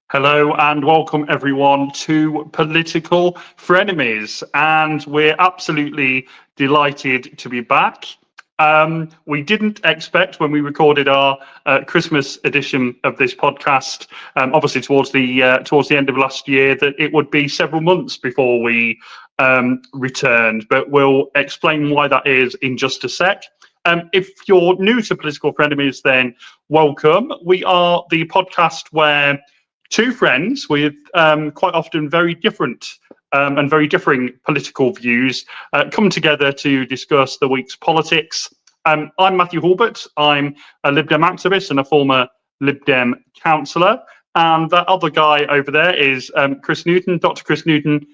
Hello and welcome everyone to Political Frenemies, and we're absolutely delighted to be back. We didn't expect when we recorded our Christmas edition of this podcast, obviously towards the end of last year, that it would be several months before we returned. But we'll explain why that is in just a sec. If you're new to Political Frenemies, then welcome. We are the podcast where two friends with quite often very different and very differing political views come together to discuss the week's politics. I'm Mathew Hulbert. I'm a Lib Dem activist and a former Lib Dem councillor. And that other guy over there is Chris Newton, Dr. Chris Newton,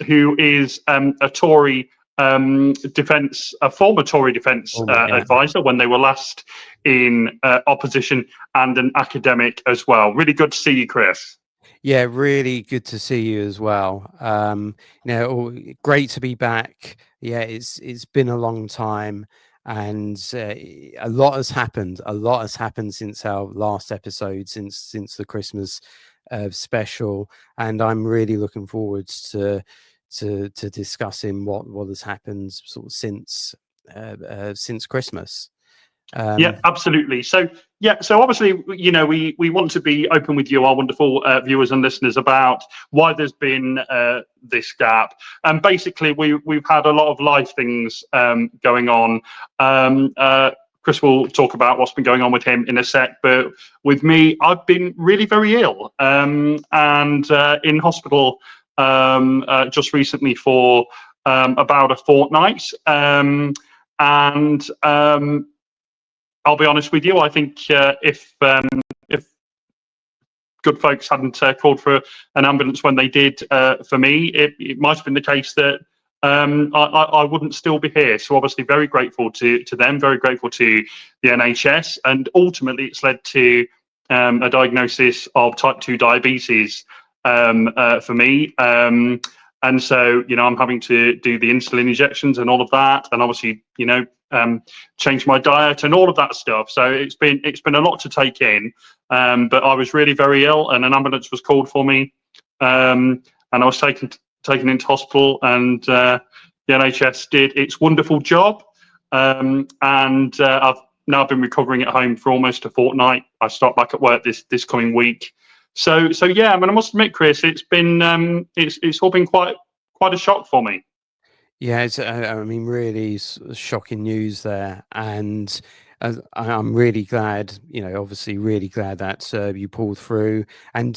who is a Tory a former Tory defence advisor when they were last in opposition, and an academic as well. Really good to see you, Chris. Yeah, really good to see you as well. Great to be back. Yeah, it's been a long time, and a lot has happened. A lot has happened since our last episode, since the Christmas special, and I'm really looking forward to discussing what has happened sort of since Christmas. Yeah, absolutely. So obviously, we want to be open with you, our wonderful viewers and listeners, about why there's been this gap. And basically, we've had a lot of life things going on. Chris will talk about what's been going on with him in a sec, but with me, I've been really very ill and in hospital just recently for about a fortnight. I'll be honest with you. I think if good folks hadn't called for an ambulance when they did for me, it might have been the case that I wouldn't still be here. So obviously, very grateful to them, very grateful to the NHS, and ultimately, it's led to a diagnosis of type 2 diabetes for me. And so, I'm having to do the insulin injections and all of that, and obviously, change my diet and all of that stuff. So it's been a lot to take in. But I was really very ill, and an ambulance was called for me, and I was taken into hospital, and the NHS did its wonderful job. And I've now been recovering at home for almost a fortnight. I start back at work this coming week. So yeah, I must admit, Chris, it's been it's all been quite a shock for me. Yeah, it's really shocking news there, and I'm really glad. Obviously, really glad that you pulled through and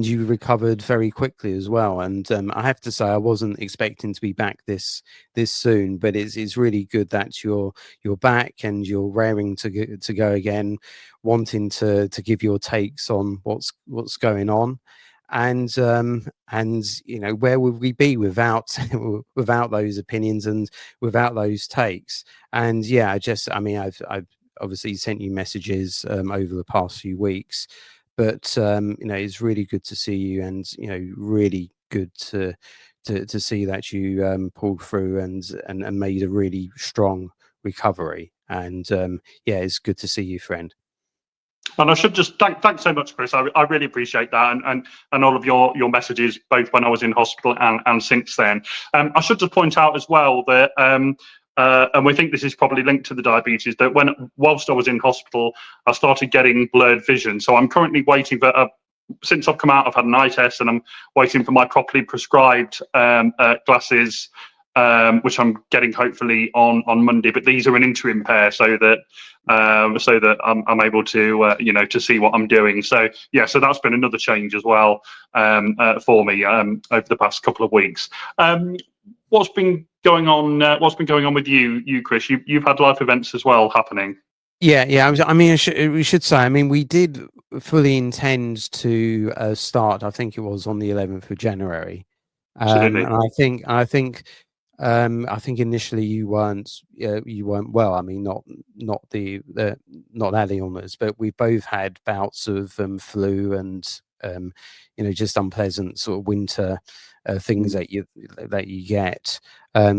you recovered very quickly as well. And I have to say, I wasn't expecting to be back this soon, but it's really good that you're back and you're raring to go again, wanting to give your takes on what's going on. And where would we be without those opinions and without those takes? And yeah, I've obviously sent you messages over the past few weeks, but it's really good to see you, and really good to see that you pulled through and made a really strong recovery. And yeah, it's good to see you, friend. And I should just thanks so much, Chris. I really appreciate that, and all of your messages, both when I was in hospital and since then. I should just point out as well that, and we think this is probably linked to the diabetes, that whilst I was in hospital, I started getting blurred vision. So I'm currently waiting for since I've come out, I've had an eye test, and I'm waiting for my properly prescribed glasses, which I'm getting hopefully on Monday. But these are an interim pair, so that I'm able to to see what I'm doing. So yeah, so that's been another change as well for me over the past couple of weeks. What's been going on? What's been going on with you, Chris? You've had life events as well happening. Yeah. We should say. We did fully intend to start. I think it was on the 11th of January. Absolutely. And I think initially you weren't well. Not that illness, but we both had bouts of flu and just unpleasant sort of winter things that you get.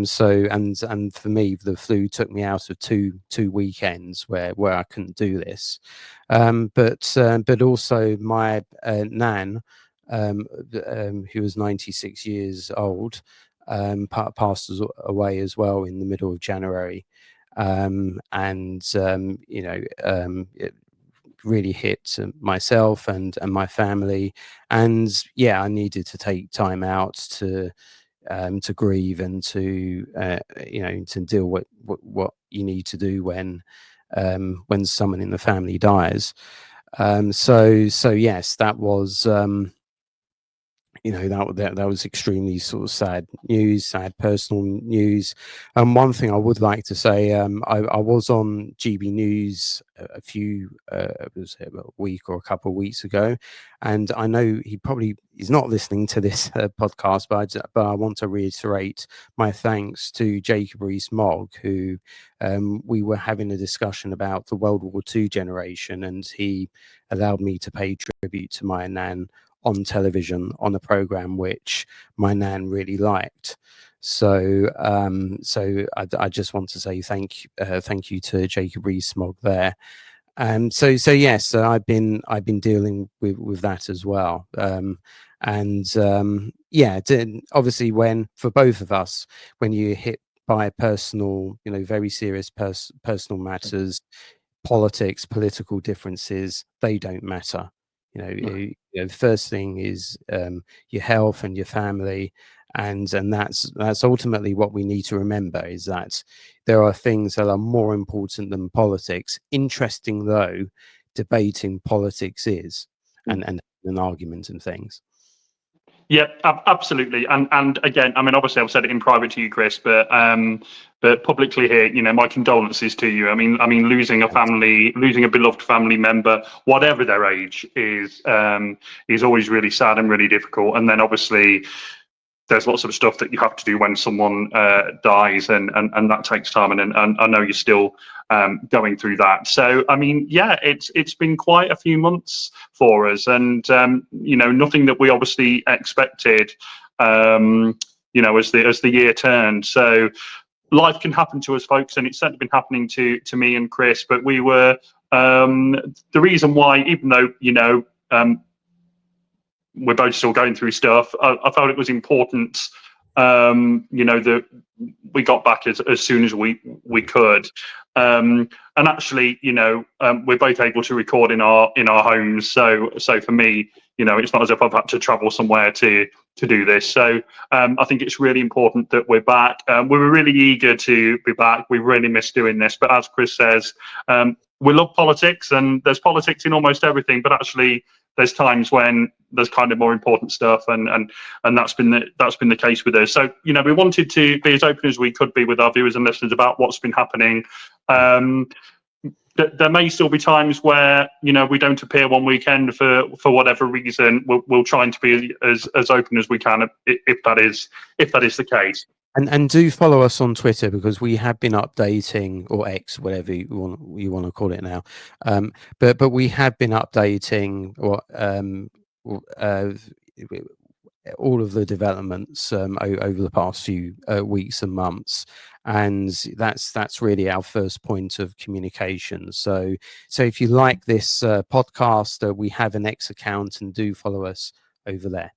So and for me, the flu took me out of two weekends where I couldn't do this. But also my nan, who was 96 years old, passed away as well in the middle of January. It really hit myself and my family, and I needed to take time out to grieve and to to deal with what you need to do when someone in the family dies. So yes, that was that was extremely sort of sad personal news. One thing I would like to say, I was on GB News it was a week or a couple of weeks ago, and I know he's not listening to this podcast, but I want to reiterate my thanks to Jacob Rees-Mogg, who we were having a discussion about the World War II generation, and he allowed me to pay tribute to my nan on television on a program which my nan really liked. So I just want to say thank you to Jacob Rees-Mogg there. So yes, so I've been dealing with that as well. Obviously, for both of us, when you're hit by personal, very serious personal matters, politics, political differences, they don't matter. The first thing is your health and your family, and that's ultimately what we need to remember, is that there are things that are more important than politics. Interesting though, debating politics is, and an argument and things. Yeah, absolutely. And again, I mean, obviously, I've said it in private to you, Chris, but publicly here, my condolences to you. I mean, losing a beloved family member, whatever their age, is always really sad and really difficult. And then obviously, there's lots of stuff that you have to do when someone dies, and that takes time. And I know you're still going through that. So I mean, it's been quite a few months for us, and nothing that we obviously expected. As the year turned, so life can happen to us, folks, and it's certainly been happening to me and Chris. But we were the reason why, even though we're both still going through stuff, I felt it was important, that we got back as soon as we could. And actually, we're both able to record in our homes. So for me, it's not as if I've had to travel somewhere to do this. So I think it's really important that we're back. We were really eager to be back. We really missed doing this. But as Chris says, we love politics, and there's politics in almost everything. But actually, there's times when there's kind of more important stuff, and that's been the case with us. So we wanted to be as open as we could be with our viewers and listeners about what's been happening. There may still be times where we don't appear one weekend for whatever reason. We'll try to be as open as we can if that is the case. And do follow us on Twitter, because we have been updating, or X, whatever you want to call it now. But we have been updating all of the developments over the past few weeks and months, and that's really our first point of communication. So if you like this podcast, we have an X account, and do follow us over there.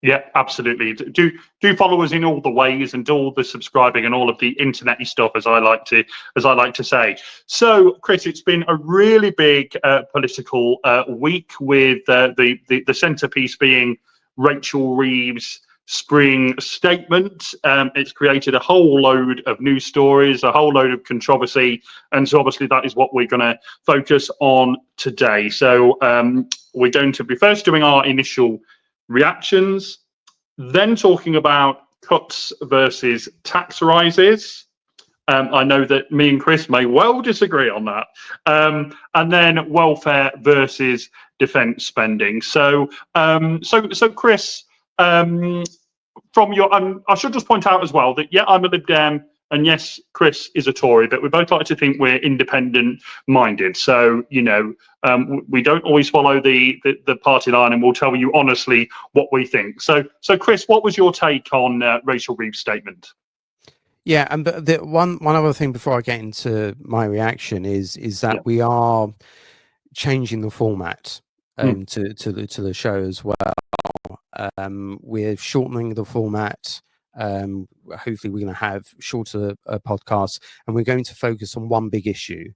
Yeah, absolutely. Do follow us in all the ways, and do all the subscribing and all of the internety stuff, as I like to say. So, Chris, it's been a really big political week, with the centrepiece being Rachel Reeves' spring statement. It's created a whole load of news stories, a whole load of controversy, and so obviously that is what we're going to focus on today. So we're going to be first doing our initial reactions, then talking about cuts versus tax rises. I know that me and Chris may well disagree on that. And then welfare versus defence spending. So Chris, from your, I should just point out as well that I'm a Lib Dem. And yes, Chris is a Tory, but we both like to think we're independent-minded. So, we don't always follow the party line, and we'll tell you honestly what we think. So Chris, what was your take on Rachel Reeves' statement? Yeah, and the one other thing before I get into my reaction is that we are changing the format to the show as well. We're shortening the format. Hopefully, we're going to have shorter podcasts, and we're going to focus on one big issue.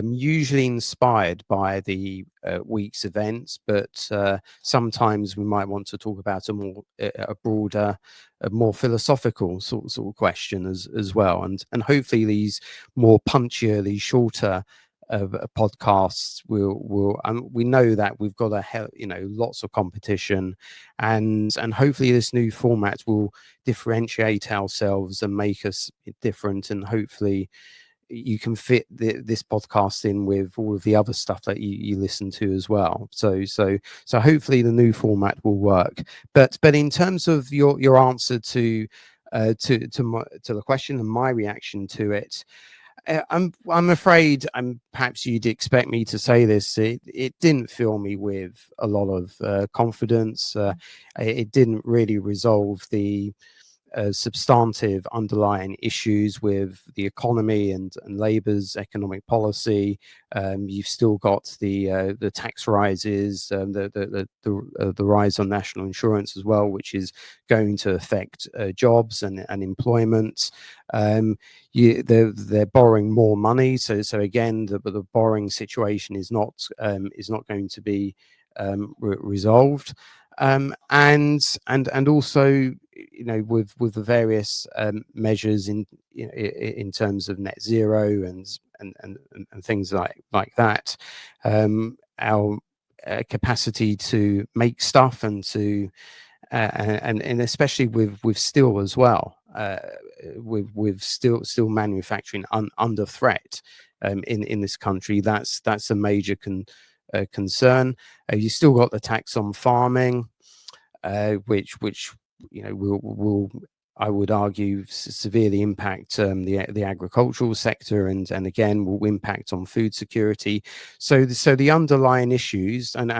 Usually inspired by the week's events, but sometimes we might want to talk about a broader, a more philosophical sort of question as well. And hopefully these more punchier, these shorter podcasts will we know that we've got lots of competition, and hopefully this new format will differentiate ourselves and make us different, and hopefully you can fit this podcast in with all of the other stuff that you listen to as well. So hopefully the new format will work. But in terms of your answer to the question and my reaction to it, I'm afraid, perhaps you'd expect me to say this, it didn't fill me with a lot of confidence. It didn't really resolve the substantive underlying issues with the economy and Labour's economic policy. You've still got the tax rises, the rise on national insurance as well, which is going to affect jobs and employment. They're borrowing more money, so again the borrowing situation is not going to be resolved. And also, with the various measures in terms of net zero and things like that, our capacity to make stuff and to and especially with steel as well, with steel manufacturing under threat in this country, that's a major concern. You still got the tax on farming, which will I would argue severely impact the agricultural sector, and again will impact on food security. So the underlying issues, and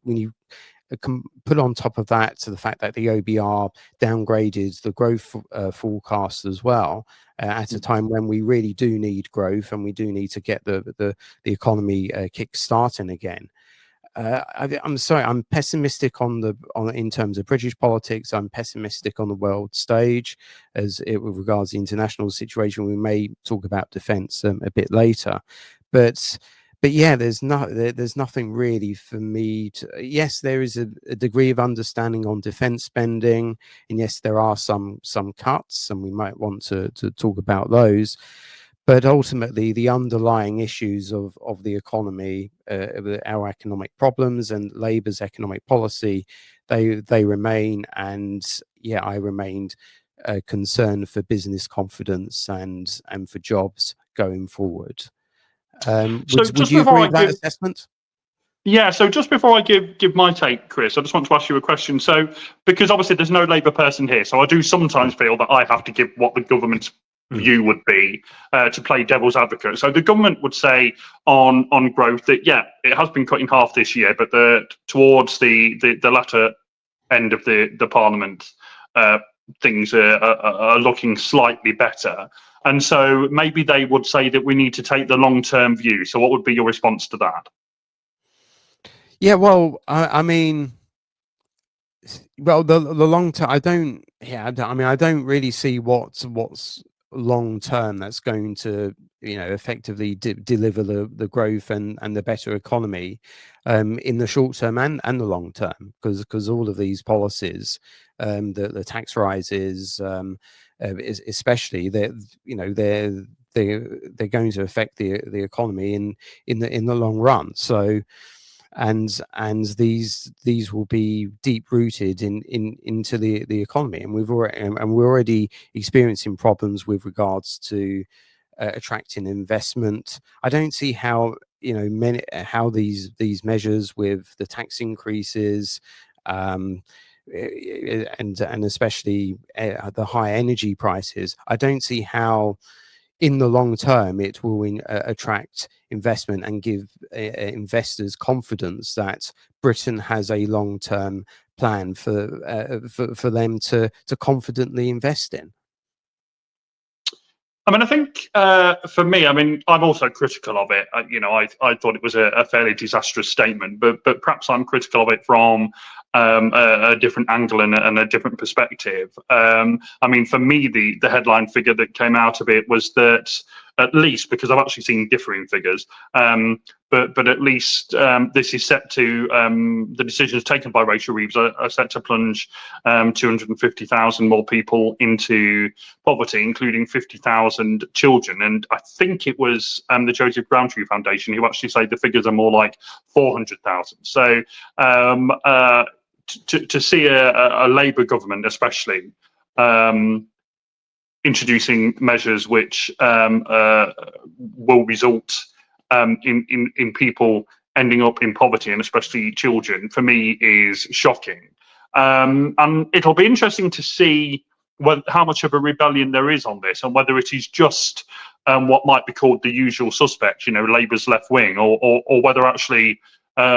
when you can put on top of that to the fact that the OBR downgraded the growth forecast as well, at a time when we really do need growth and we do need to get the economy kick-starting again. I'm sorry, I'm pessimistic in terms of British politics. I'm pessimistic on the world stage with regards to the international situation. We may talk about defence a bit later, but yeah, there's nothing really for me to. Yes, there is a degree of understanding on defence spending, and yes, there are some cuts, and we might want to talk about those. But ultimately, the underlying issues of the economy, our economic problems, and Labour's economic policy, they remain. And yeah, I remained concerned for business confidence and for jobs going forward. Would you agree with that assessment? Yeah, so just before I give my take, Chris, I just want to ask you a question. So, because obviously there's no Labour person here, so I do sometimes feel that I have to give what the government's view would be to play devil's advocate. So the government would say on growth that it has been cut in half this year, but towards the latter end of the Parliament, things are looking slightly better. And so maybe they would say that we need to take the long-term view. So what would be your response to that? Yeah, well, I mean, well, the long term, I don't really see what's long term that's going to effectively deliver the growth and the better economy in the short term and the long term, because all of these policies, the tax rises, especially, they're going to affect the economy in the long run. So and these will be deep rooted into the economy, and we're already experiencing problems with regards to attracting investment. I don't see how these measures with the tax increases, and especially the high energy prices, I don't see how in the long term it will attract investment and give investors confidence that Britain has a long-term plan for them to confidently invest in. I mean, I think for me, I mean, I'm also critical of it. I thought it was a fairly disastrous statement, but perhaps I'm critical of it from a different angle and a different perspective. I mean, for me, the headline figure that came out of it was that, at least, because I've actually seen differing figures, but at least this is set to the decisions taken by Rachel Reeves are set to plunge 250,000 more people into poverty, including 50,000 children. And I think it was the Joseph Rowntree Foundation who actually say the figures are more like 400,000. So to see a Labour government, especially, introducing measures which will result in people ending up in poverty, and especially children, for me is shocking. And it'll be interesting to see how much of a rebellion there is on this, and whether it is just what might be called the usual suspects, Labour's left wing, or whether actually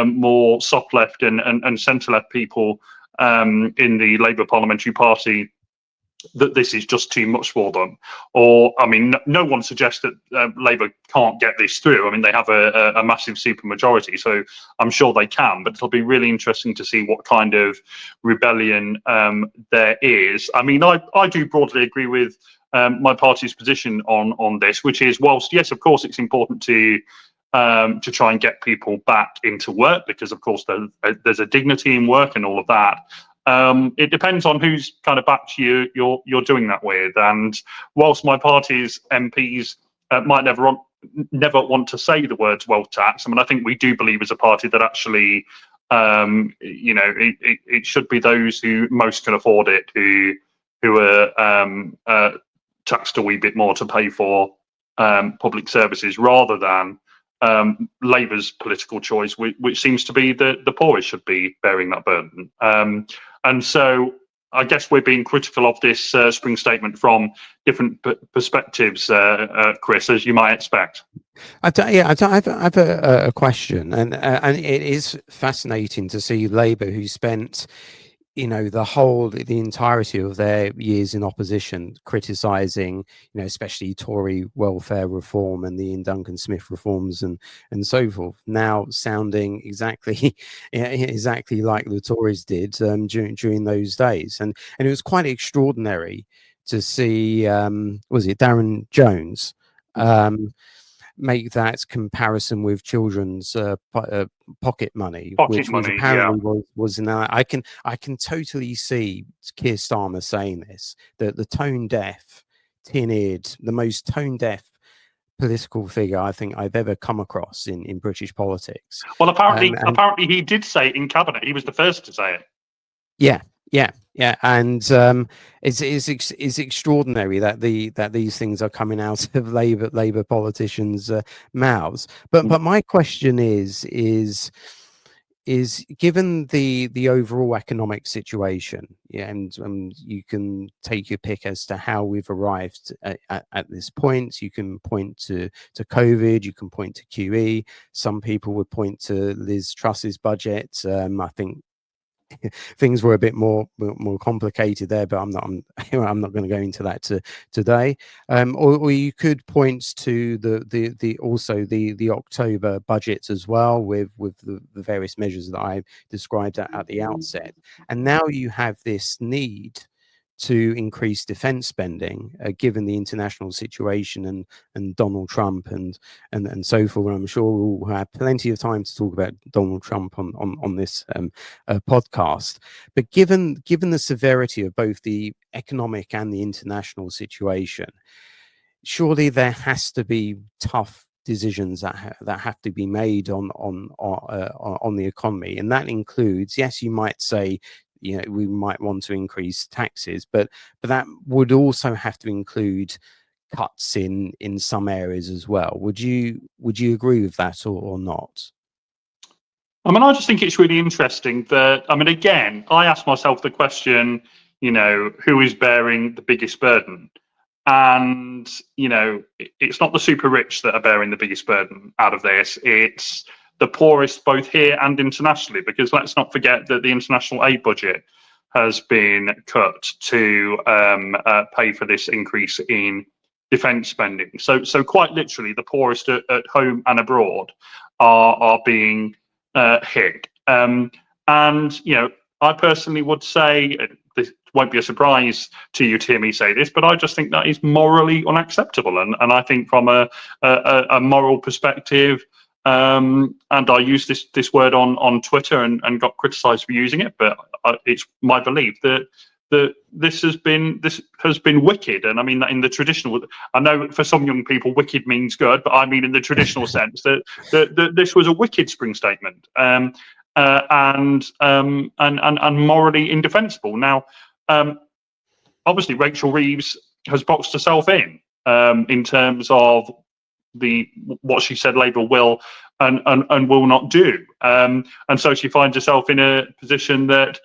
more soft left and centre left people in the Labour Parliamentary Party, that this is just too much for them. Or, I mean, no one suggests that Labour can't get this through. I mean, they have a massive supermajority, so I'm sure they can, but it'll be really interesting to see what kind of rebellion there is. I mean, I do broadly agree with my party's position on this, which is, whilst, yes, of course, it's important to try and get people back into work, because, of course, there's a dignity in work and all of that. It depends on whose kind of back you're doing that with. And whilst my party's MPs might never want to say the words wealth tax, I mean, I think we do believe as a party that actually, it should be those who most can afford it who are taxed a wee bit more to pay for public services, rather than Labour's political choice, which seems to be that the poorest should be bearing that burden. And so I guess we're being critical of this spring statement from different perspectives, Chris, as you might expect. I have a question, and it is fascinating to see Labour, who spent the entirety of their years in opposition criticising, especially Tory welfare reform and the Ian Duncan Smith reforms and so forth, now sounding exactly like the Tories did during those days. And it was quite extraordinary to see, was it Darren Jones make that comparison with children's pocket money, which apparently was now. I can totally see Keir Starmer saying this, that the tone deaf, tin-eared, the most tone deaf political figure I think I've ever come across in British politics. Well, apparently he did say it in cabinet. He was the first to say it. Yeah, and it's extraordinary that these things are coming out of Labour politicians' mouths. But my question is given the overall economic situation, and you can take your pick as to how we've arrived at this point. You can point to COVID, you can point to QE. Some people would point to Liz Truss's budget. I think things were a bit more complicated there, but I'm not going to go into that today. Or you could point to the October budget as well, with the various measures that I described at the outset. And now you have this need to increase defense spending, given the international situation and Donald Trump and so forth. I'm sure we'll have plenty of time to talk about Donald Trump on this podcast. But given the severity of both the economic and the international situation, surely there has to be tough decisions that have to be made on the economy, and that includes, yes, you might say, we might want to increase taxes, but that would also have to include cuts in some areas as well. Would you agree with that or not? I mean, I just think it's really interesting that, I mean, again, I ask myself the question, who is bearing the biggest burden? And, it's not the super rich that are bearing the biggest burden out of this. It's the poorest, both here and internationally, because let's not forget that the international aid budget has been cut to pay for this increase in defence spending. So quite literally, the poorest at home and abroad are being hit. And I personally would say, this won't be a surprise to you to hear me say this, but I just think that is morally unacceptable. And I think from a moral perspective, and I used this word on Twitter and got criticised for using it, but it's my belief that this has been wicked. And I mean that in the traditional, I know for some young people wicked means good, but I mean in the traditional sense that this was a wicked spring statement, and morally indefensible. Now, obviously Rachel Reeves has boxed herself in terms of what she said Labour will and will not do, and so she finds herself in a position that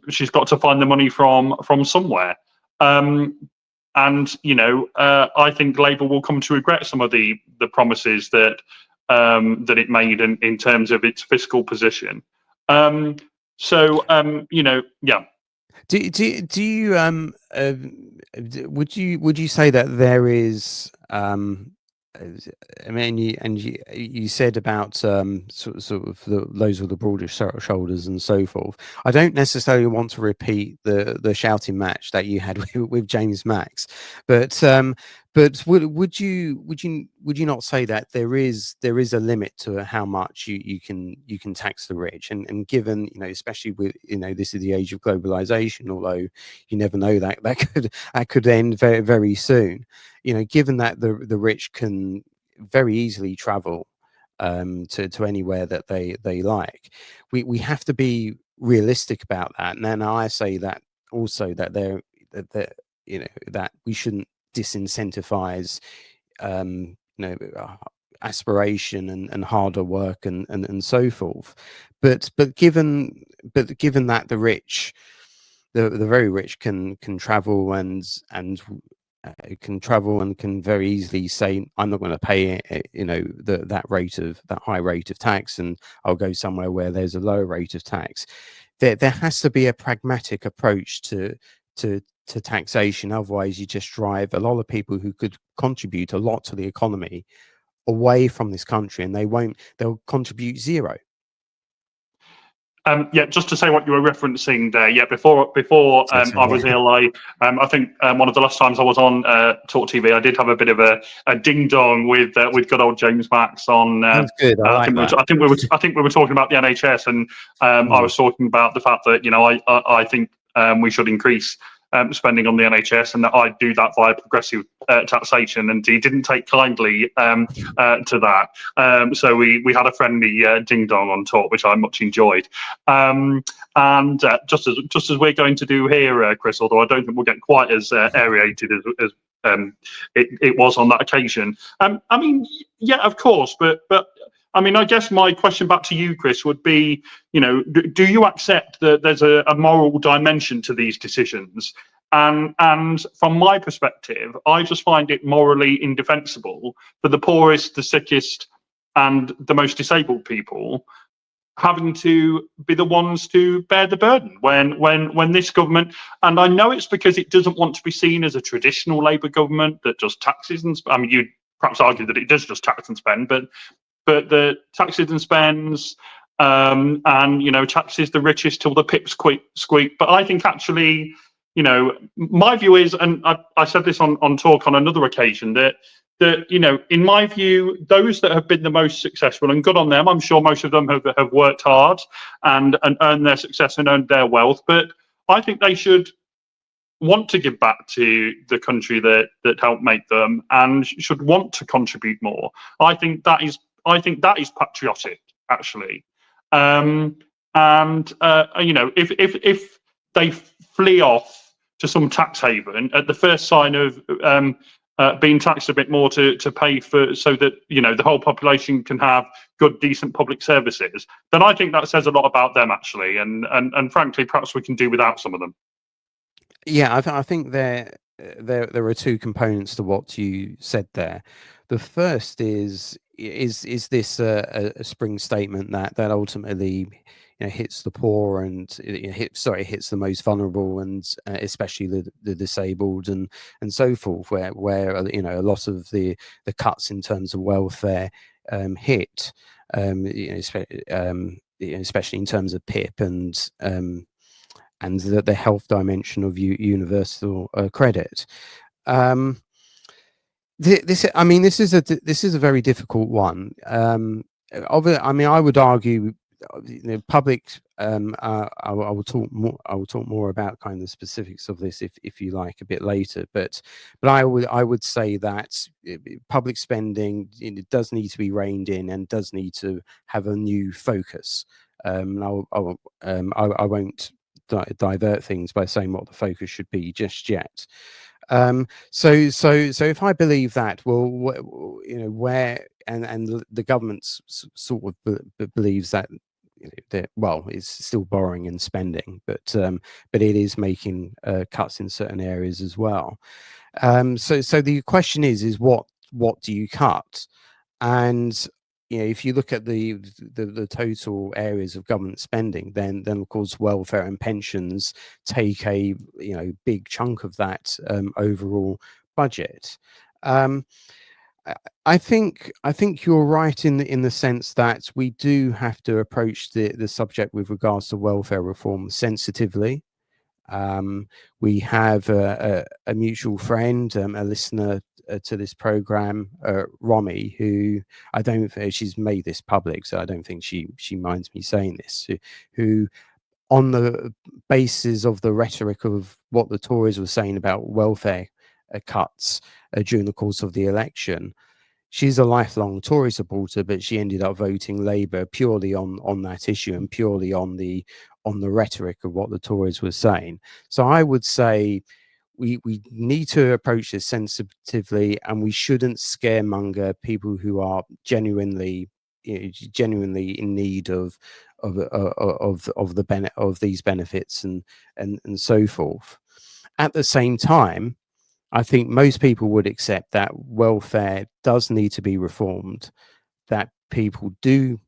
she's got to find the money from somewhere. And I think Labour will come to regret some of the promises that it made in terms of its fiscal position. Yeah. Do you would you say that there is I mean, you said about sort of those with the broader shoulders and so forth. I don't necessarily want to repeat the shouting match that you had with James Max, but would you not say that there is a limit to how much you can tax the rich, and given especially with this is the age of globalization, although you never know that could end very, very soon. Given that the rich can very easily travel to anywhere that they like, we have to be realistic about that. And then I say that also that that we shouldn't disincentivize aspiration and harder work and so forth. But given that the rich, the very rich can travel and can travel and can very easily say, I'm not going to pay that high rate of tax, and I'll go somewhere where there's a lower rate of tax. There has to be a pragmatic approach to taxation. Otherwise, you just drive a lot of people who could contribute a lot to the economy away from this country, and they'll contribute zero. Just to say what you were referencing there. Yeah, before I was ill, I think one of the last times I was on Talk TV, I did have a bit of a ding dong with good old James Max on. That's good. I think we were talking about the NHS, and I was talking about the fact that I think we should increase spending on the NHS, and that I'd do that via progressive taxation, and he didn't take kindly to that. So we had a friendly ding dong on Talk, which I much enjoyed. And just as we're going to do here, Chris, although I don't think we'll get quite as aerated as it was on that occasion. I mean, yeah, of course, but I mean, I guess my question back to you, Chris, would be, do you accept that there's a moral dimension to these decisions? And from my perspective, I just find it morally indefensible for the poorest, the sickest, and the most disabled people having to be the ones to bear the burden when this government, and I know it's because it doesn't want to be seen as a traditional Labour government that just taxes and I mean, you'd perhaps argue that it does just tax and spend, but the taxes and spends, and taxes the richest till the pips squeak. But I think actually, my view is, and I said this on Talk on another occasion, that in my view, those that have been the most successful, and good on them, I'm sure most of them have worked hard and earned their success and earned their wealth, but I think they should want to give back to the country that helped make them, and should want to contribute more. I think that is patriotic, actually. If they flee off to some tax haven at the first sign of being taxed a bit more to pay for, so that the whole population can have good, decent public services, then I think that says a lot about them, actually. And frankly, perhaps we can do without some of them. Yeah, I think there are two components to what you said there. The first is this a spring statement that ultimately hits the poor and hits the most vulnerable, and especially the disabled and so forth, where a lot of the cuts in terms of welfare hit, especially in terms of PIP and the health dimension of universal credit. This is a very difficult one. I would argue, public. I will talk more. I will talk more about kind of the specifics of this if you like a bit later. But I would say that public spending, it does need to be reined in and does need to have a new focus. I won't divert things by saying what the focus should be just yet. So if I believe that, well, where and the government sort of believes that, well, it's still borrowing and spending, but it is making cuts in certain areas as well. So the question is what do you cut? And if you look at the total areas of government spending, then of course welfare and pensions take a big chunk of that overall budget. I think you're right in the sense that we do have to approach the subject with regards to welfare reform sensitively. We have a mutual friend, a listener to this program, Romy, who I don't think she's made this public, so I don't think she minds me saying this. Who, on the basis of the rhetoric of what the Tories were saying about welfare cuts during the course of the election, she's a lifelong Tory supporter, but she ended up voting Labour purely on that issue and purely on the rhetoric of what the Tories were saying. So I would say we need to approach this sensitively, and we shouldn't scaremonger people who are genuinely in need of these benefits and so forth. At the same time, I think most people would accept that welfare does need to be reformed, that people do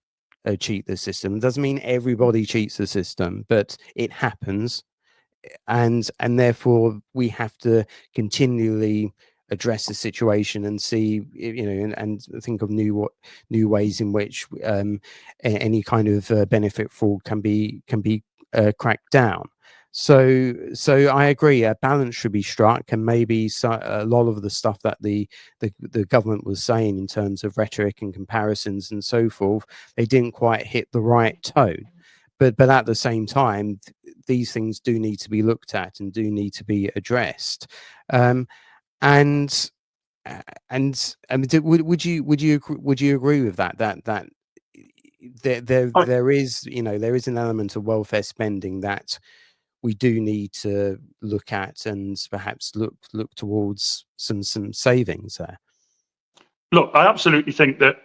cheat the system. It doesn't mean everybody cheats the system, but it happens. And therefore we have to continually address the situation and see, and think of new ways in which any kind of benefit fraud can be cracked down. So I agree, a balance should be struck, and maybe a lot of the stuff that the government was saying in terms of rhetoric and comparisons and so forth, they didn't quite hit the right tone. But at the same time, these things do need to be looked at and do need to be addressed. And would you agree with that? That there is an element of welfare spending that we do need to look at and perhaps look towards some savings there. Look, I absolutely think that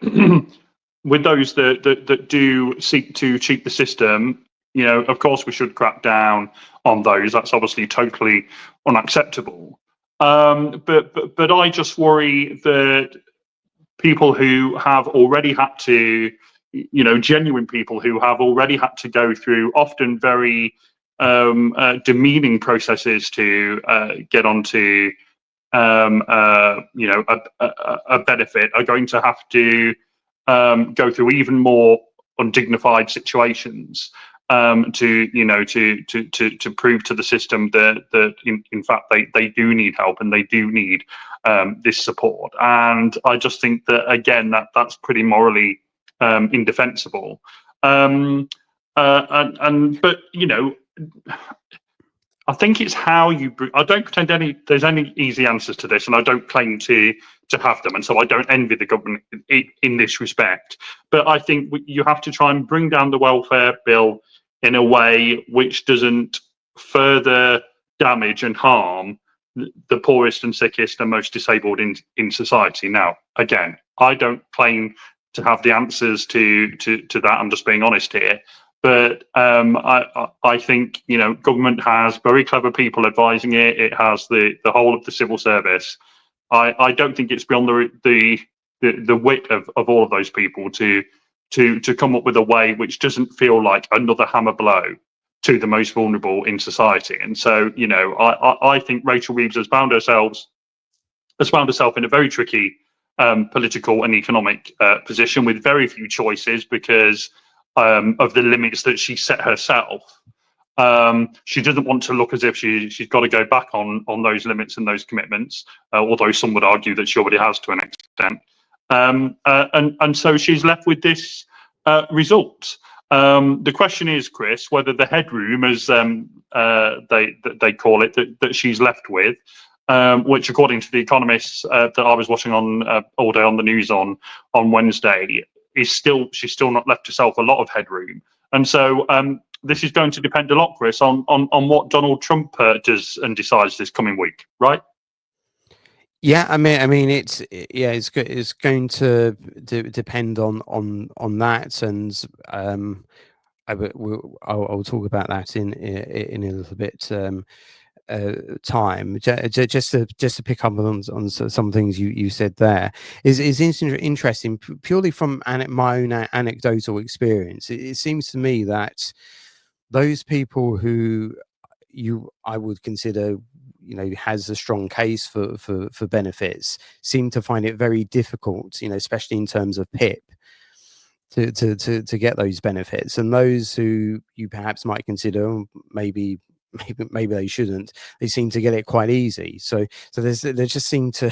with those that do seek to cheat the system, of course we should crack down on those. That's obviously totally unacceptable. But I just worry that people who have already had to, genuine people who have already had to go through often very demeaning processes to get onto a benefit, are going to have to go through even more undignified situations to prove to the system that in fact they do need help and they do need this support. And I just think that, again, that's pretty morally indefensible. But I think it's how you. I don't pretend there's any easy answers to this, and I don't claim to have them, and so I don't envy the government in this respect. But I think you have to try and bring down the welfare bill in a way which doesn't further damage and harm the poorest and sickest and most disabled in society. Now, again, I don't claim to have the answers to that. I'm just being honest here. But I think, you know, government has very clever people advising it. It has the whole of the civil service. I don't think it's beyond the wit of all of those people to come up with a way which doesn't feel like another hammer blow to the most vulnerable in society. And so, you know, I think Rachel Reeves has found herself in a very tricky political and economic position with very few choices because of the limits that she set herself. She doesn't want to look as if she's got to go back on those limits and those commitments, although some would argue that she already has to an extent. And so she's left with this result. The question is, Chris, whether the headroom, as they call it, that she's left with, which according to the economists that I was watching on all day on the news on Wednesday, she's still not left herself a lot of headroom. And so this is going to depend a lot, Chris, on what Donald Trump does and decides this coming week, right? Yeah, I mean, it's going to depend on that, and I'll talk about that in a little bit time. Just to pick up on some things you said there is interesting purely from my own anecdotal experience. It seems to me that those people who I would consider, you know, has a strong case for benefits seem to find it very difficult, you know, especially in terms of PIP, to get those benefits, and those who you perhaps might consider maybe they shouldn't, they seem to get it quite easy. So there just seems to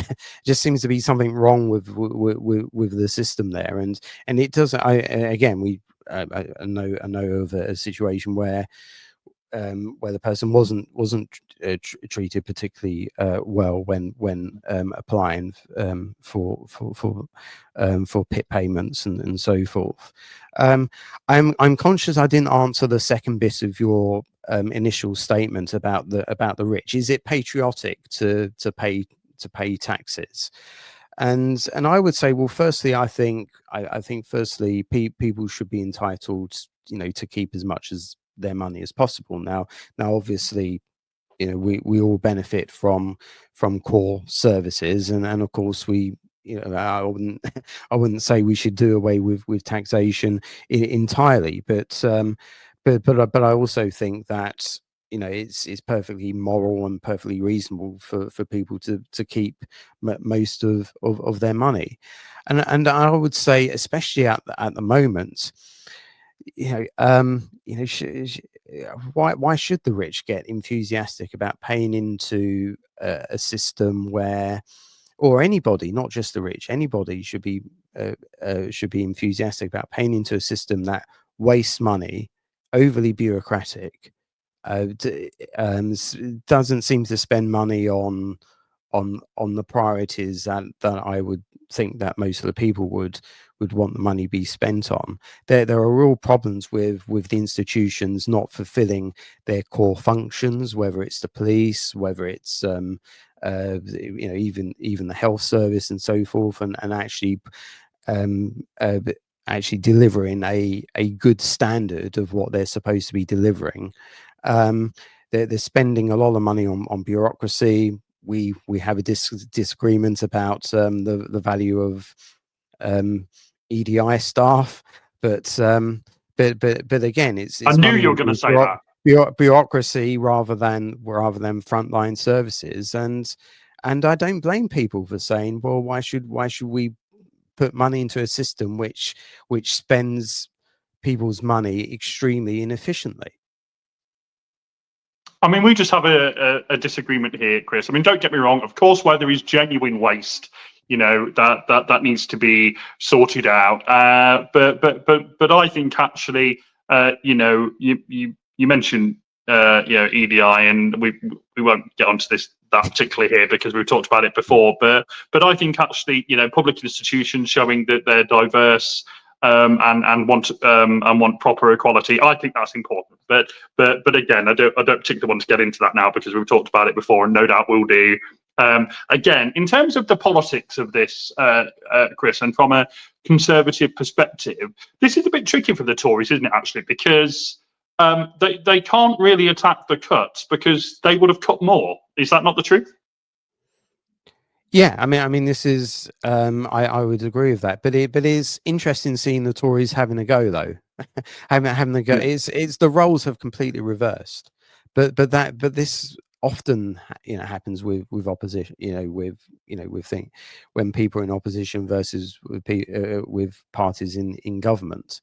be something wrong with the system there, and it doesn't. I know of a situation where the person wasn't treated particularly well when applying for PIP payments and so forth. I'm conscious I didn't answer the second bit of your initial statement about the rich. Is it patriotic to pay taxes? And I would say, well, firstly, I think firstly people should be entitled, you know, to keep as much as their money as possible. Now obviously, you know, we all benefit from core services, and of course we, you know, I wouldn't say we should do away with taxation entirely, but I also think that, you know, it's perfectly moral and perfectly reasonable for people to keep most of their money, and I would say, especially at the moment, why should the rich get enthusiastic about paying into a system where, or anybody, not just the rich, anybody should be enthusiastic about paying into a system that wastes money, overly bureaucratic, doesn't seem to spend money on the priorities that I would think that most of the people would want the money be spent on. There are real problems with the institutions not fulfilling their core functions, whether it's the police, whether it's you know, even the health service and so forth, and actually delivering a good standard of what they're supposed to be delivering. They're spending a lot of money on bureaucracy. We have a disagreement about the value of EDI staff, but again, it's I knew you were going to say that. Bureaucracy rather than frontline services, and I don't blame people for saying, well, why should we put money into a system which spends people's money extremely inefficiently? I mean, we just have a disagreement here, Chris. I mean, don't get me wrong. Of course, where there is genuine waste, you know, that needs to be sorted out. But I think actually, you know, you mentioned you know, EDI, and we won't get onto that particularly here because we've talked about it before. But I think actually, you know, public institutions showing that they're diverse, and want proper equality. I think that's important. But again, I don't particularly want to get into that now because we've talked about it before, and no doubt we'll do. Again, in terms of the politics of this, Chris, and from a Conservative perspective, this is a bit tricky for the Tories, isn't it? Actually, because they can't really attack the cuts because they would have cut more. Is that not the truth? Yeah, I mean, this is I would agree with that, but it is interesting seeing the Tories having a go though, having a go. Yeah. It's the roles have completely reversed, but this often happens with opposition. With when people are in opposition versus with parties in government.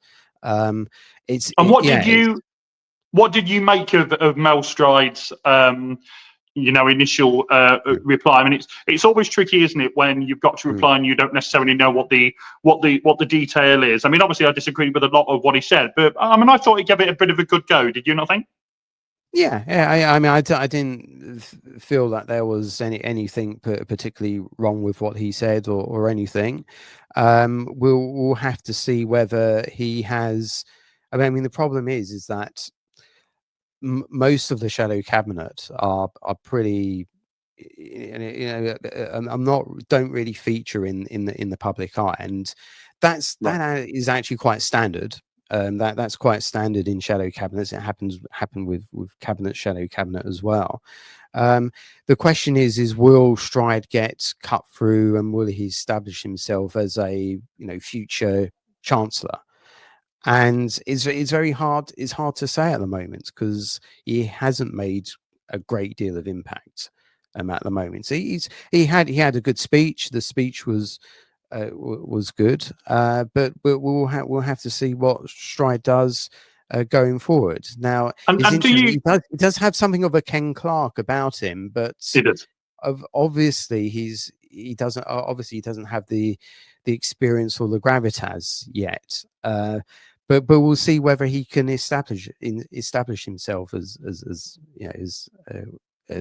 It's And yeah, what did you make of Mel Stride's initial reply? I mean, it's always tricky, isn't it, when you've got to reply and you don't necessarily know what the detail is. I mean, obviously, I disagree with a lot of what he said, but I mean, I thought he gave it a bit of a good go. Did you not think? Yeah. I mean, I didn't feel that there was anything particularly wrong with what he said or anything. We'll have to see whether he has. I mean, the problem is that most of the shadow cabinet are pretty. I'm not don't really feature in the public eye, and that is actually quite standard. That's quite standard in shadow cabinets. It happened with shadow cabinet as well. The question is will Stride get cut through, and will he establish himself as a future chancellor? And it's very hard. It's hard to say at the moment because he hasn't made a great deal of impact at the moment. So he had a good speech. The speech was good, but we'll have to see what Stride does going forward. Now, And, it's and do interesting. you? He does have something of a Ken Clark about him, but It is. obviously he doesn't have the experience or the gravitas yet. But we'll see whether he can establish himself as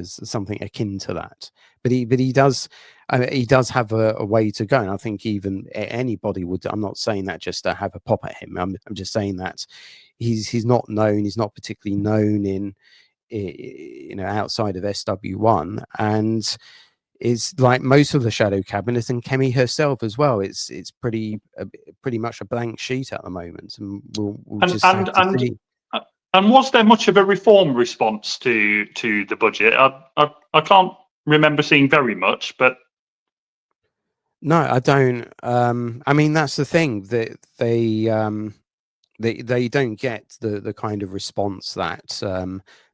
something akin to that. But he does have a way to go, and I think even anybody would. I'm not saying that just to have a pop at him. I'm just saying that he's not known. He's not particularly known in outside of SW1, and is like most of the shadow cabinet and Kemi herself as well. It's pretty much a blank sheet at the moment, and we'll just have to see. And was there much of a reform response to the budget? I can't remember seeing very much, but no, I don't. I mean, that's the thing that they don't get the kind of response that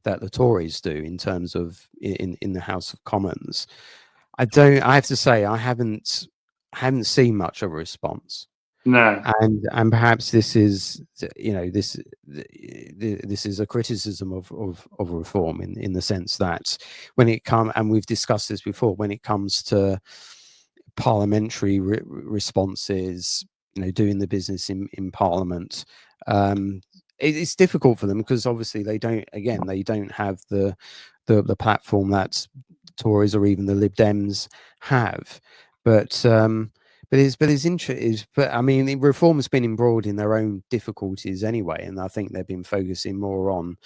the Tories do in terms of in the House of Commons. I have to say I haven't seen much of a response. no. And perhaps this is this is a criticism of reform in the sense that when it comes, and we've discussed this before, when it comes to parliamentary responses, doing the business in Parliament, it's difficult for them because obviously they don't have the platform that Tories or even the Lib Dems have, but I mean, the reform has been embroiled in their own difficulties anyway, and I think they've been focusing more on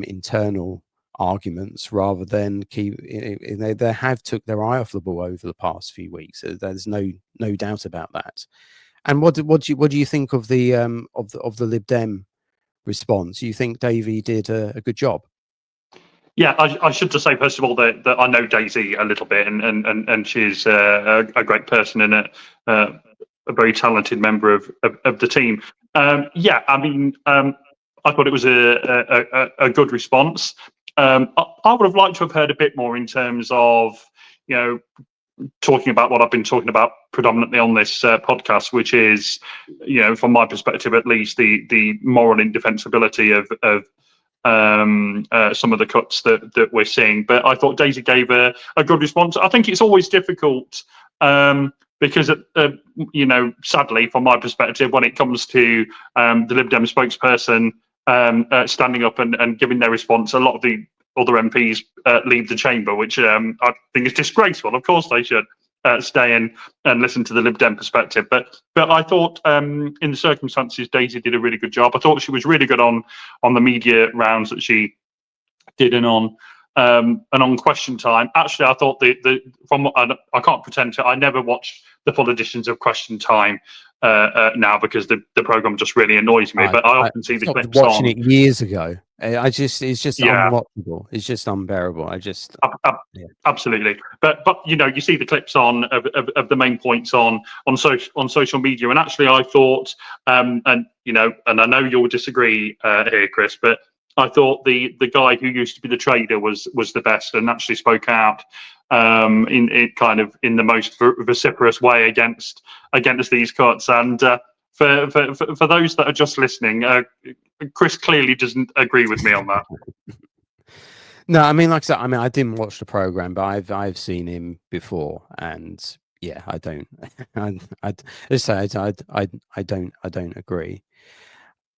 internal arguments rather than they have took their eye off the ball over the past few weeks. So there's no doubt about that. And what do you think of the Lib Dem response? You think Davey did a good job? Yeah, I should just say first of all that I know Daisy a little bit, and she's a great person and a very talented member of the team. Yeah, I mean, I thought it was a good response. I would have liked to have heard a bit more in terms of talking about what I've been talking about predominantly on this podcast, which is from my perspective at least the moral indefensibility of some of the cuts that we're seeing. But I thought Daisy gave a good response. I think it's always difficult because, sadly, from my perspective, when it comes to the Lib Dem spokesperson standing up and giving their response, a lot of the other MPs leave the chamber, which I think is disgraceful. Of course they should. stay and listen to the Lib Dem perspective. But I thought in the circumstances, Daisy did a really good job. I thought she was really good on the media rounds that she did and on Question Time. Actually, I thought I can't pretend to. I never watched the full editions of Question Time now because the program just really annoys me. But I often see the stopped clips watching on. it years ago. It's just Yeah. unwatchable. It's just unbearable. Yeah. Absolutely, but you see the clips on of the main points on social media, and actually I thought, and I know you'll disagree here, Chris, but I thought the guy who used to be the trader was the best and actually spoke out in the most vociferous way against these cuts. And for those that are just listening, Chris clearly doesn't agree with me on that. No, I mean, like I said, I didn't watch the program, but I've seen him before, and yeah, I don't, I don't agree.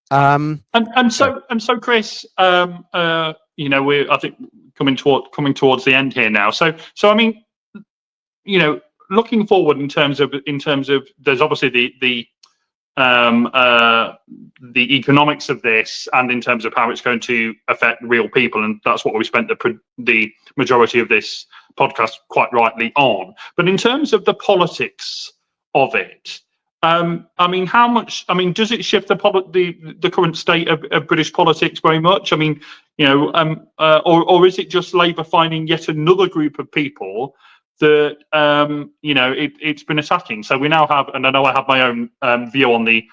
And so Chris, we're I think coming towards the end here now. So I mean, looking forward in terms of there's obviously the economics of this, and in terms of how it's going to affect real people, and that's what we spent the majority of this podcast quite rightly on. But in terms of the politics of it, I mean, how much? I mean, does it shift the current state of British politics very much? I mean, or is it just Labour finding yet another group of people that it's been attacking? So we now have, and I know I have my own view on the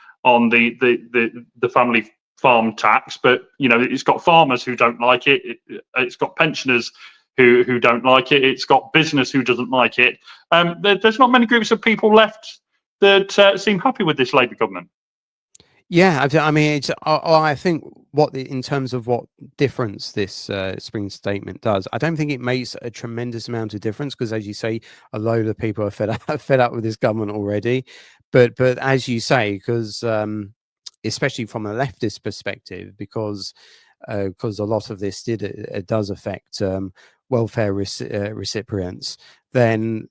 family farm tax, but it's got farmers who don't like it. It's got pensioners who don't like it. It's got business who doesn't like it. There's not many groups of people left that seem happy with this Labour government. Yeah, I mean, I think in terms of what difference this spring statement does, I don't think it makes a tremendous amount of difference because, as you say, a load of people are fed up with this government already. But as you say, because especially from a leftist perspective, because a lot of this does affect welfare recipients, then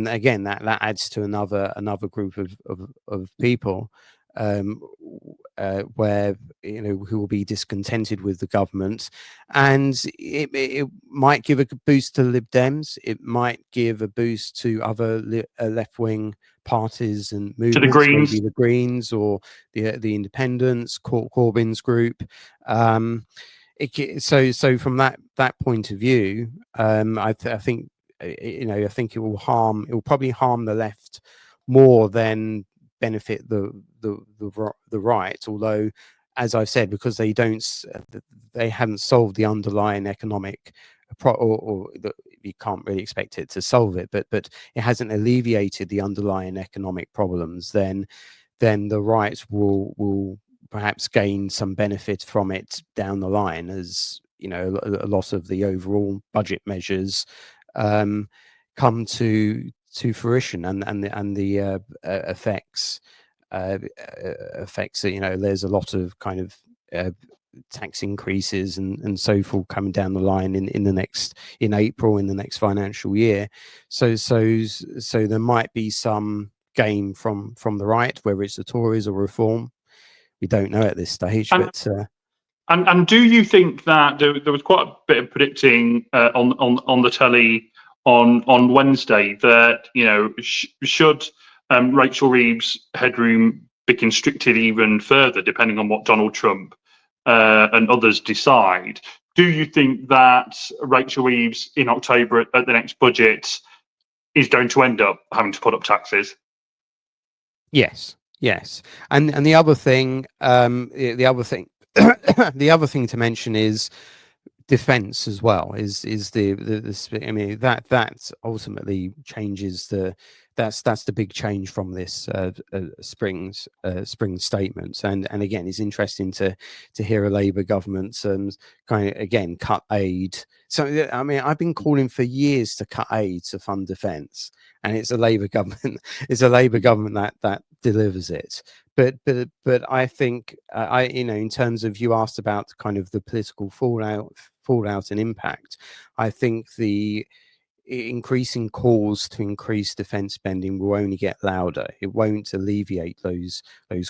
again that adds to another group of people where who will be discontented with the government, and it might give a boost to Lib Dems. It might give a boost to other left-wing parties and movements, to the Greens, maybe the Greens or the Independents, Corbyn's group. So from that point of view, I think I think it will probably harm the left more than benefit the right. Although, as I've said, because they haven't solved the underlying economic or you can't really expect it to solve it, but it hasn't alleviated the underlying economic problems, then the right will perhaps gain some benefit from it down the line, as a lot of the overall budget measures come to fruition, and the effects there's a lot of kind of tax increases and so forth coming down the line in April in the next financial year. So there might be some gain from the right, whether it's the Tories or Reform. We don't know at this stage, and do you think that there was quite a bit of predicting on the telly on Wednesday that should Rachel Reeves' headroom be constricted even further, depending on what Donald Trump and others decide? Do you think that Rachel Reeves in October at the next budget is going to end up having to put up taxes? Yes, and the other thing, the other thing to mention is defense as well. Is the I mean that ultimately changes that's the big change from this spring statement, and again it's interesting to hear a Labour government kind of again cut aid. So I mean I've been calling for years to cut aid to fund defence, and it's a Labour government that delivers it. But I think in terms of, you asked about kind of the political fallout and impact, I think increasing calls to increase defense spending will only get louder. It won't alleviate those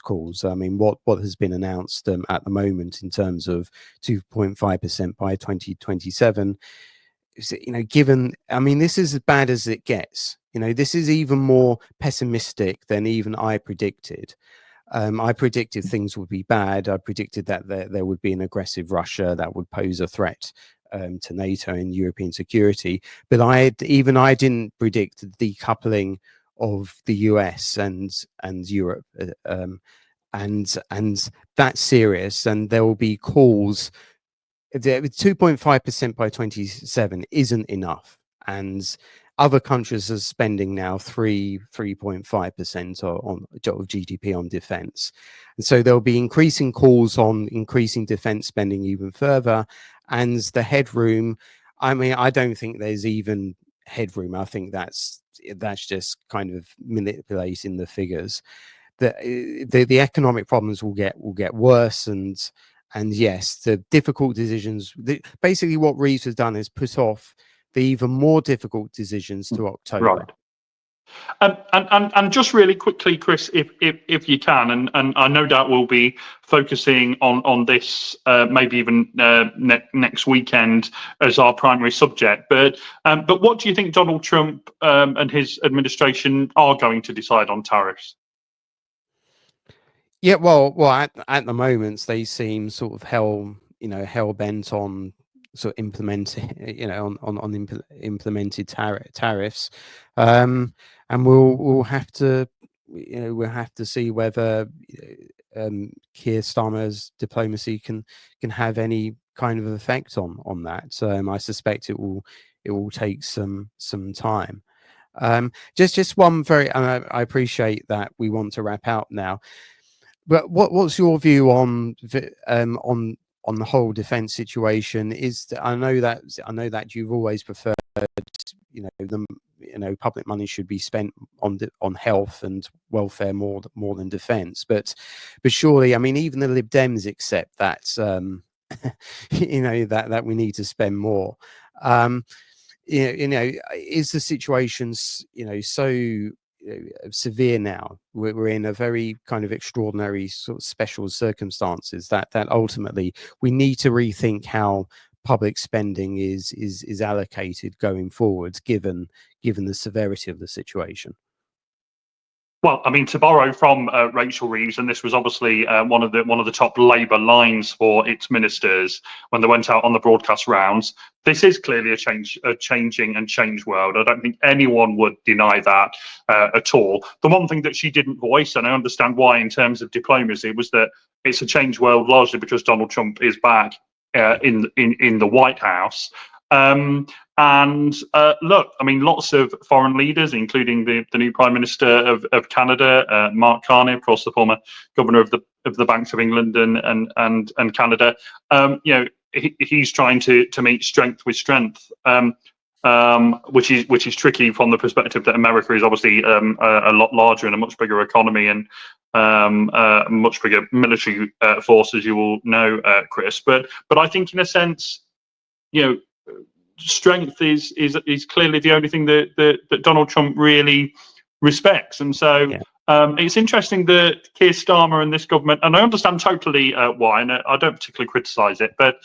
calls. I mean, what has been announced at the moment in terms of 2.5% by 2027, given, I mean, this is as bad as it gets. This is even more pessimistic than even I predicted. I predicted things would be bad. I predicted that there would be an aggressive Russia that would pose a threat to NATO and European security. But I didn't predict the decoupling of the US and Europe, and that's serious. And there will be calls. 2.5% by 27 isn't enough, and other countries are spending now 3.5% of GDP on defense, and so there'll be increasing calls on increasing defense spending even further. And the headroom, I mean, I don't think there's even headroom. I think that's just kind of manipulating the figures. The economic problems will get worse, and yes, the difficult decisions. Basically, what Reeves has done is put off the even more difficult decisions to October. Right. And just really quickly, Chris, if you can, and I no doubt we'll be focusing on this maybe even next weekend as our primary subject. But what do you think Donald Trump and his administration are going to decide on tariffs? Yeah, well, at the moment they seem sort of hell bent on sort of implementing, implemented tariffs, and we'll have to, see whether Keir Starmer's diplomacy can have any kind of effect on that. I suspect it will take some time. Just one very, I appreciate that we want to wrap out now. But what's your view on the whole defence situation? I know that you've always preferred, public money should be spent on health and welfare more than defence. But surely, I mean, even the Lib Dems accept that, that we need to spend more. Is the situation, so severe now? We're in a very kind of extraordinary sort of special circumstances that ultimately we need to rethink how public spending is allocated going forward, given the severity of the situation. Well, I mean, to borrow from Rachel Reeves, and this was obviously one of the top Labour lines for its ministers when they went out on the broadcast rounds. This is clearly a changing and changed world. I don't think anyone would deny that at all. The one thing that she didn't voice, and I understand why in terms of diplomacy, was that it's a changed world largely because Donald Trump is back in the White House. Look, I mean, lots of foreign leaders, including the new Prime Minister of Canada, Mark Carney, of course, the former governor of the Bank of England and Canada. He's trying to meet strength with strength, which is tricky from the perspective that America is obviously a lot larger and a much bigger economy and a much bigger military force, as you all know, Chris. But I think in a sense, strength is clearly the only thing that Donald Trump really respects, and so it's interesting that Keir Starmer and this government, and I understand totally why, and I don't particularly criticise it, but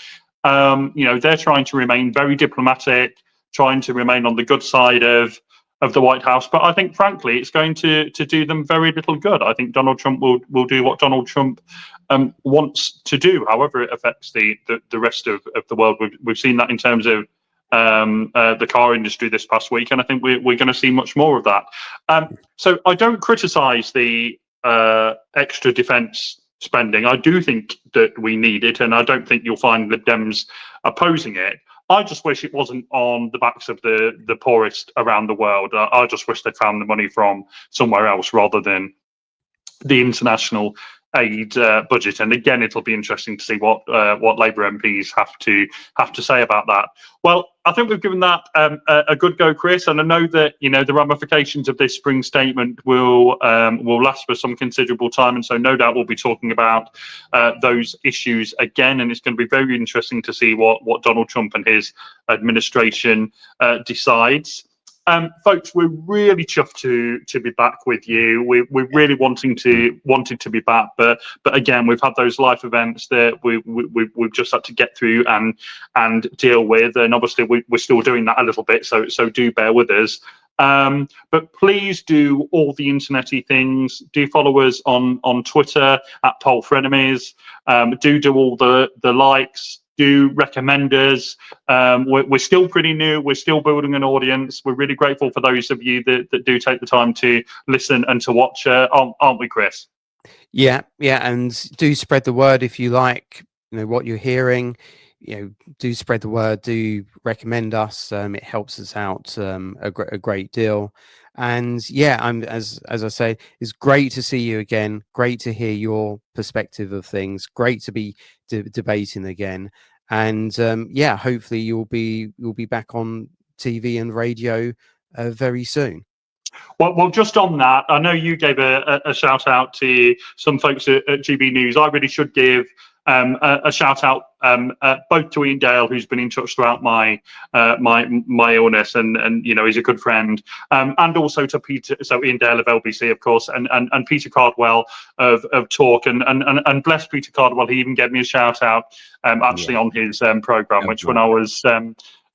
they're trying to remain very diplomatic, trying to remain on the good side of the White House. But I think, frankly, it's going to do them very little good. I think Donald Trump will do what Donald Trump wants to do, however it affects the rest of the world. We've seen that in terms of the car industry this past week, and I think we're going to see much more of that. So I don't criticise the extra defence spending. I do think that we need it, and I don't think you'll find the Dems opposing it. I just wish it wasn't on the backs of the poorest around the world. I just wish they found the money from somewhere else rather than the international aid budget. And again, it'll be interesting to see what Labour MPs have to say about that. Well, I think we've given that a good go, Chris, and I know that the ramifications of this spring statement will last for some considerable time, and so no doubt we'll be talking about those issues again, and it's going to be very interesting to see what Donald Trump and his administration decides. Folks, we're really chuffed to be back with you. We're really wanted to be back, but again, we've had those life events that we've just had to get through and deal with, and obviously we're still doing that a little bit. So do bear with us. But please do all the internety things. Do follow us on Twitter at Frenemies. Do all the likes. Do recommend us. We're still pretty new. We're still building an audience. We're really grateful for those of you that do take the time to listen and to watch, aren't we, Chris? Yeah, and do spread the word if you like what you're hearing. Do spread the word. Do recommend us. It helps us out a great deal. And yeah, as I say, it's great to see you again. Great to hear your perspective of things. Great to be debating again. And yeah, hopefully you'll be back on TV and radio very soon. Well, just on that, I know you gave a shout out to some folks at GB News. I really should give a shout out both to Ian Dale, who's been in touch throughout my illness, and he's a good friend, and also to Peter. So Ian Dale of LBC, of course, and Peter Cardwell of Talk, and bless Peter Cardwell. He even gave me a shout out actually on his program, which when I was.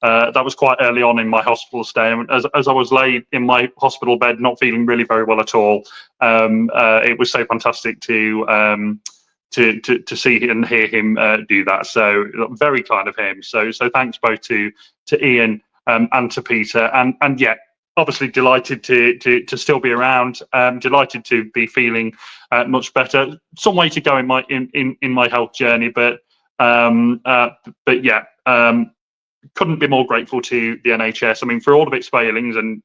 That was quite early on in my hospital stay. As I was laid in my hospital bed, not feeling really very well at all, it was so fantastic to see and hear him do that. So very kind of him. So thanks both to Ian and to Peter. And yeah, obviously delighted to still be around. Delighted to be feeling much better. Some way to go in my health journey, but yeah. Couldn't be more grateful to the NHS. I mean, for all of its failings, and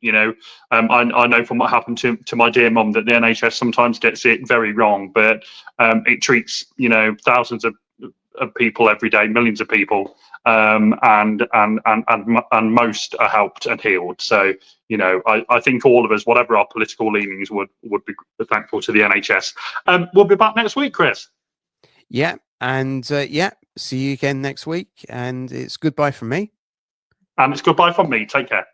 I know from what happened to my dear mum that the NHS sometimes gets it very wrong, but it treats thousands of people every day, millions of people, and most are helped and healed. So I think all of us, whatever our political leanings, would be thankful to the NHS. We'll be back next week, Chris. Yeah, and yeah. See you again next week, and it's goodbye from me. And it's goodbye from me. Take care.